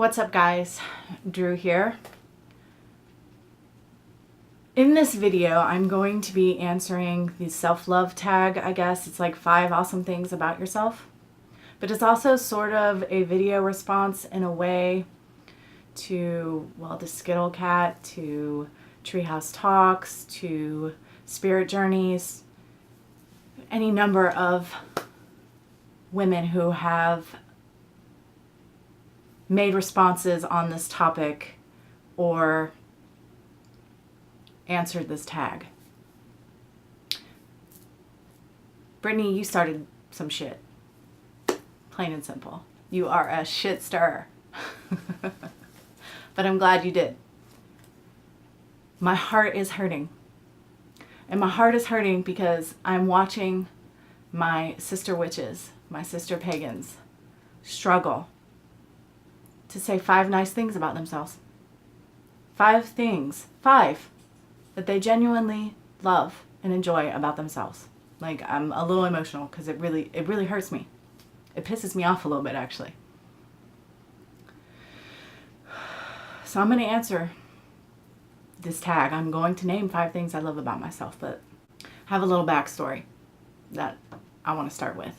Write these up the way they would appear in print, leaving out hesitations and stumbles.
What's up, guys? Drew here. In this video, I'm going to be answering the self-love tag, I guess. It's like 5 awesome things about yourself. But it's also sort of a video response in a way to, well, the Skittle Cat, to Treehouse Talks, to Spirit Journeys, any number of women who have made responses on this topic or answered this tag. Brittany, you started some shit. Plain and simple. You are a shit stirrer. But I'm glad you did. My heart is hurting. And my heart is hurting because I'm watching my sister witches, my sister pagans, struggle to say 5 nice things about themselves. 5 things. 5 that they genuinely love and enjoy about themselves. Like, I'm a little emotional because it really hurts me. It pisses me off a little bit, actually. So I'm going to answer this tag. I'm going to name 5 things I love about myself, but I have a little backstory that I want to start with.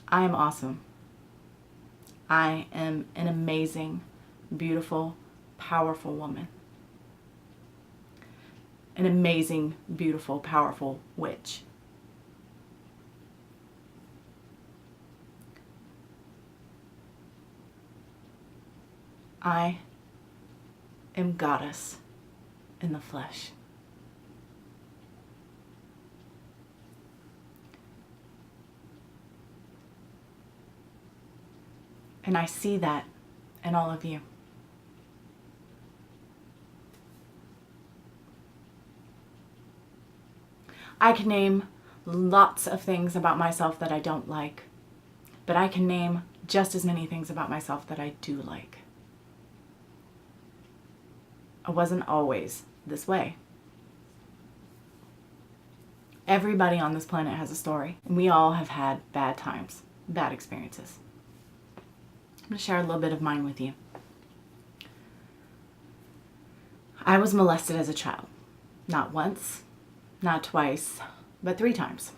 I am awesome. I am an amazing, beautiful, powerful woman. An amazing, beautiful, powerful witch. I am goddess in the flesh. And I see that in all of you. I can name lots of things about myself that I don't like, but I can name just as many things about myself that I do like. I wasn't always this way. Everybody on this planet has a story, and we all have had bad times, bad experiences. I'm going to share a little bit of mine with you. I was molested as a child. Not once, not twice, but 3 times.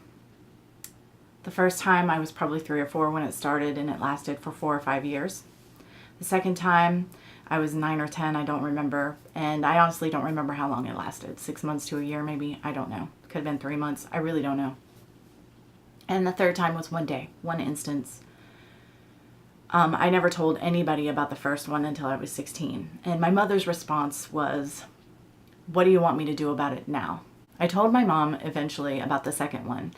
The first time I was probably 3 or 4 when it started, and it lasted for 4 or 5 years. The second time I was 9 or 10, I don't remember, and I honestly don't remember how long it lasted. 6 months to a year maybe, I don't know. Could have been 3 months, I really don't know. And the third time was one day, one instance. I never told anybody about the first one until I was 16. And my mother's response was, "What do you want me to do about it now?" I told my mom eventually about the second one,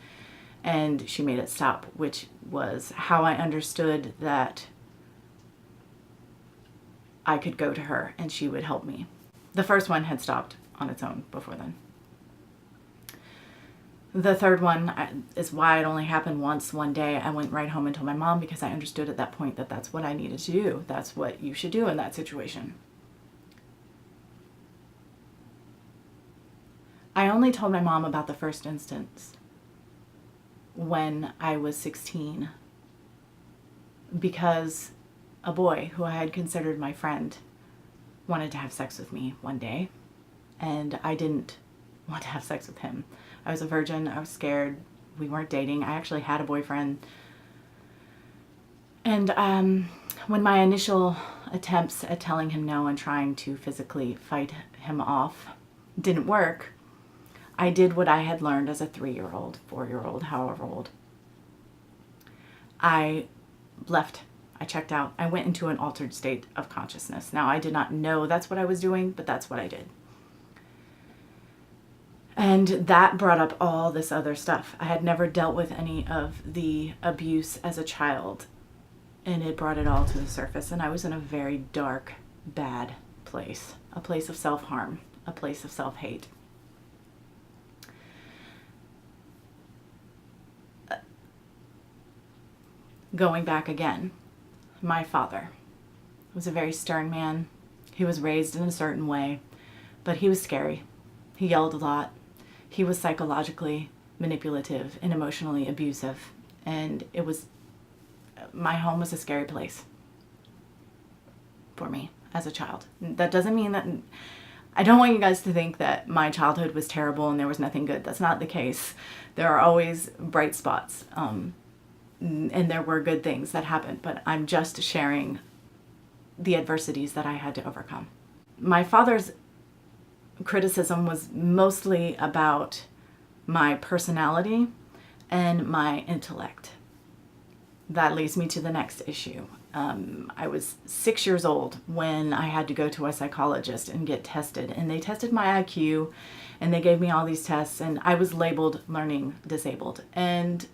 and she made it stop, which was how I understood that I could go to her and she would help me. The first one had stopped on its own before then. The third one is why it only happened once, one day. I went right home and told my mom because I understood at that point that that's what I needed to do. That's what you should do in that situation. I only told my mom about the first instance when I was 16 because a boy who I had considered my friend wanted to have sex with me one day, and I didn't want to have sex with him. I was a virgin. I was scared. We weren't dating. I actually had a boyfriend. And when my initial attempts at telling him no and trying to physically fight him off didn't work, I did what I had learned as a 3-year-old, 4-year-old, however old. I left. I checked out. I went into an altered state of consciousness. Now, I did not know that's what I was doing, but that's what I did. And that brought up all this other stuff. I had never dealt with any of the abuse as a child, and it brought it all to the surface. And I was in a very dark, bad place. A place of self-harm, a place of self-hate. Going back again, my father was a very stern man. He was raised in a certain way, but he was scary. He yelled a lot. He was psychologically manipulative and emotionally abusive. And my home was a scary place for me as a child. That doesn't mean that, I don't want you guys to think that my childhood was terrible and there was nothing good. That's not the case. There are always bright spots, and there were good things that happened, but I'm just sharing the adversities that I had to overcome. My father's criticism was mostly about my personality and my intellect. That leads me to the next issue. I was 6 years old when I had to go to a psychologist and get tested, and they tested my IQ and they gave me all these tests, and I was labeled learning disabled. And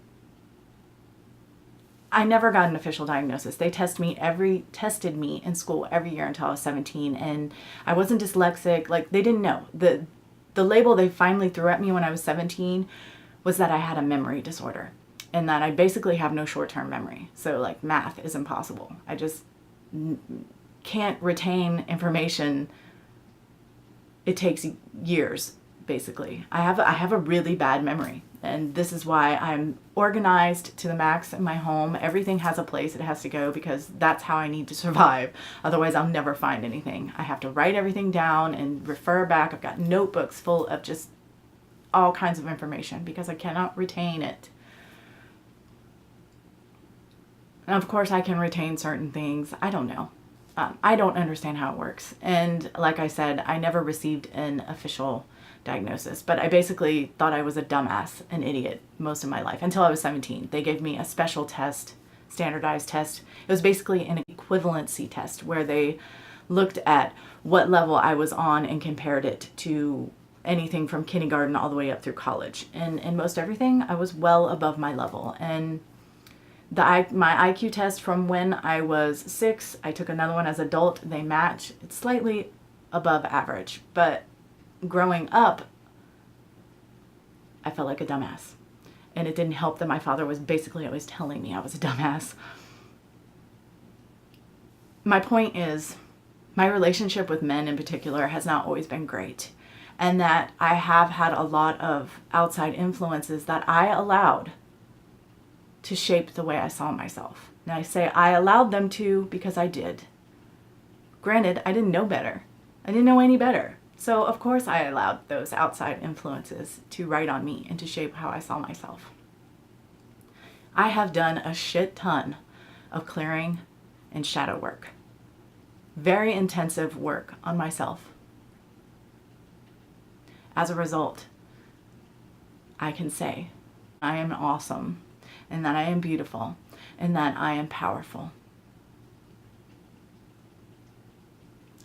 I never got an official diagnosis. They tested me in school every year until I was 17, and I wasn't dyslexic. Like, they didn't know. The label they finally threw at me when I was 17 was that I had a memory disorder, and that I basically have no short-term memory. So like, math is impossible. I just can't retain information. It takes years, basically. I have a really bad memory. And this is why I'm organized to the max in my home. Everything has a place it has to go, because that's how I need to survive. Otherwise, I'll never find anything. I have to write everything down and refer back. I've got notebooks full of just all kinds of information because I cannot retain it. And of course, I can retain certain things. I don't know. I don't understand how it works. And like I said, I never received an official diagnosis, but I basically thought I was a dumbass, an idiot most of my life until I was 17. They gave me a special test, standardized test. It was basically an equivalency test where they looked at what level I was on and compared it to anything from kindergarten all the way up through college. And in most everything, I was well above my level. And my IQ test from when I was 6, I took another one as adult. They match. It's slightly above average, but growing up, I felt like a dumbass. And it didn't help that my father was basically always telling me I was a dumbass. My point is, my relationship with men in particular has not always been great. And that I have had a lot of outside influences that I allowed to shape the way I saw myself. And I say I allowed them to because I did. Granted, I didn't know better. I didn't know any better. So of course I allowed those outside influences to write on me and to shape how I saw myself. I have done a shit ton of clearing and shadow work. Very intensive work on myself. As a result, I can say I am awesome, and that I am beautiful, and that I am powerful.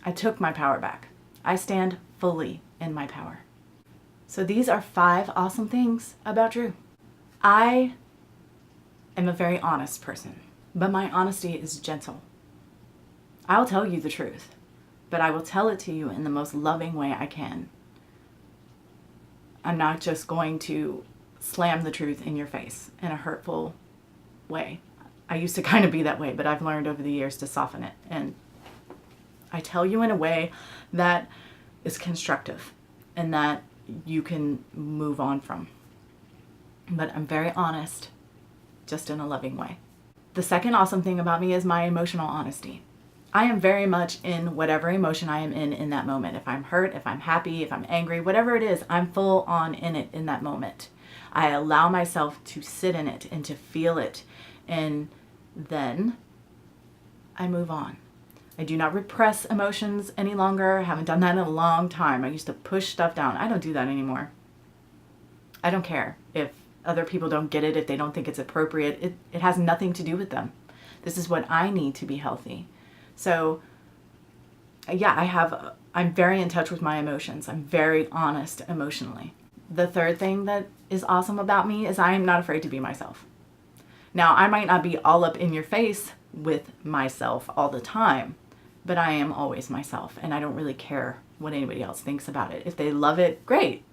I took my power back. I stand fully in my power. So these are 5 awesome things about Drew. I am a very honest person, but my honesty is gentle. I'll tell you the truth, but I will tell it to you in the most loving way I can. I'm not just going to slam the truth in your face in a hurtful way. I used to kind of be that way, but I've learned over the years to soften it. And I tell you in a way that is constructive and that you can move on from. But I'm very honest, just in a loving way. The second awesome thing about me is my emotional honesty. I am very much in whatever emotion I am in that moment. If I'm hurt, if I'm happy, if I'm angry, whatever it is, I'm full on in it in that moment. I allow myself to sit in it and to feel it, and then I move on. I do not repress emotions any longer. I haven't done that in a long time. I used to push stuff down. I don't do that anymore. I don't care if other people don't get it, if they don't think it's appropriate. It has nothing to do with them. This is what I need to be healthy. So yeah, I'm very in touch with my emotions. I'm very honest emotionally. The third thing that is awesome about me is I am not afraid to be myself. Now, I might not be all up in your face with myself all the time, but I am always myself, and I don't really care what anybody else thinks about it. If they love it, great.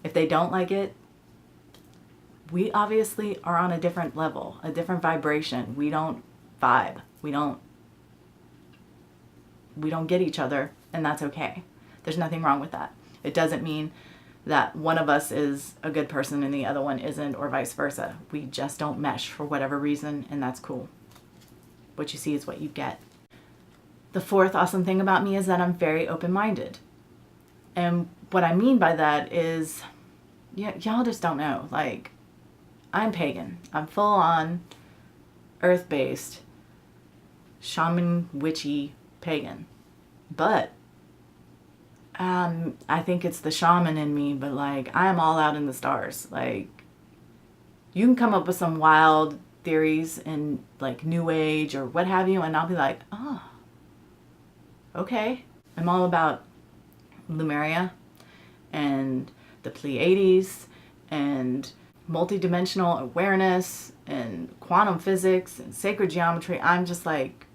If they don't like it, we obviously are on a different level, a different vibration. We don't vibe. We don't get each other, and that's okay. There's nothing wrong with that. It doesn't mean that one of us is a good person and the other one isn't, or vice versa. We just don't mesh for whatever reason, and that's cool. What you see is what you get. The fourth awesome thing about me is that I'm very open-minded. And what I mean by that is, y'all just don't know. Like, I'm pagan. I'm full-on earth-based, shaman, witchy, pagan. But I think it's the shaman in me, but like, I am all out in the stars. Like, you can come up with some wild theories in like New Age or what have you, and I'll be like, oh, okay. I'm all about Lemuria and the Pleiades and multidimensional awareness and quantum physics and sacred geometry. I'm just like,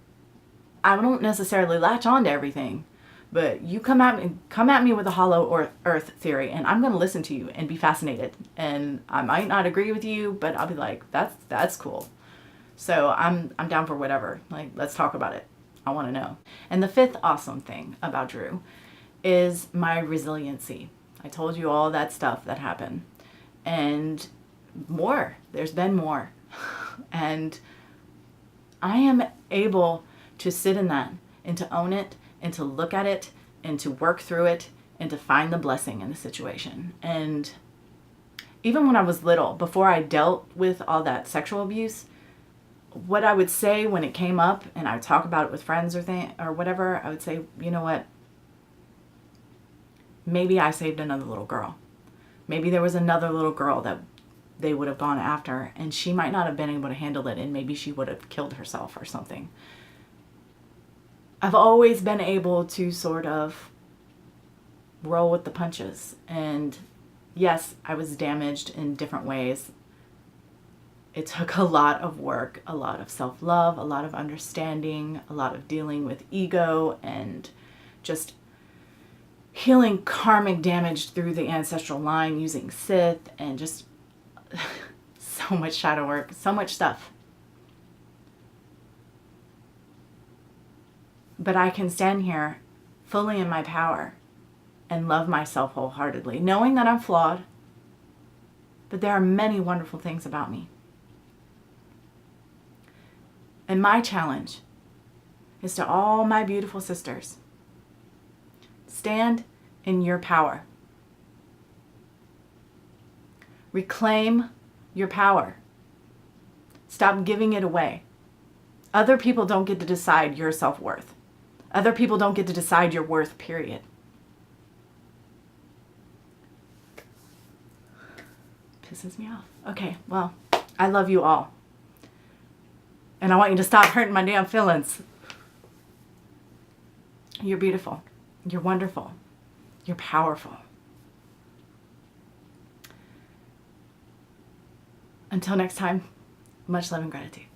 I don't necessarily latch on to everything, but you come at me with a hollow earth theory, and I'm going to listen to you and be fascinated. And I might not agree with you, but I'll be like, that's cool. So I'm down for whatever. Like, let's talk about it. I want to know. And the fifth awesome thing about Drew is my resiliency. I told you all that stuff that happened, and more. There's been more. And I am able to sit in that and to own it and to look at it and to work through it and to find the blessing in the situation. And even when I was little, before I dealt with all that sexual abuse, what I would say when it came up and I would talk about it with friends or whatever, I would say, you know what? Maybe I saved another little girl. Maybe there was another little girl that they would have gone after, and she might not have been able to handle it, and maybe she would have killed herself or something. I've always been able to sort of roll with the punches. And yes, I was damaged in different ways. It took a lot of work, a lot of self-love, a lot of understanding, a lot of dealing with ego, and just healing karmic damage through the ancestral line using Sith, and just so much shadow work, so much stuff. But I can stand here fully in my power and love myself wholeheartedly, knowing that I'm flawed, but there are many wonderful things about me. And my challenge is to all my beautiful sisters: stand in your power. Reclaim your power. Stop giving it away. Other people don't get to decide your self-worth. Other people don't get to decide your worth, period. Pisses me off. Okay, well, I love you all. And I want you to stop hurting my damn feelings. You're beautiful. You're wonderful. You're powerful. Until next time, much love and gratitude.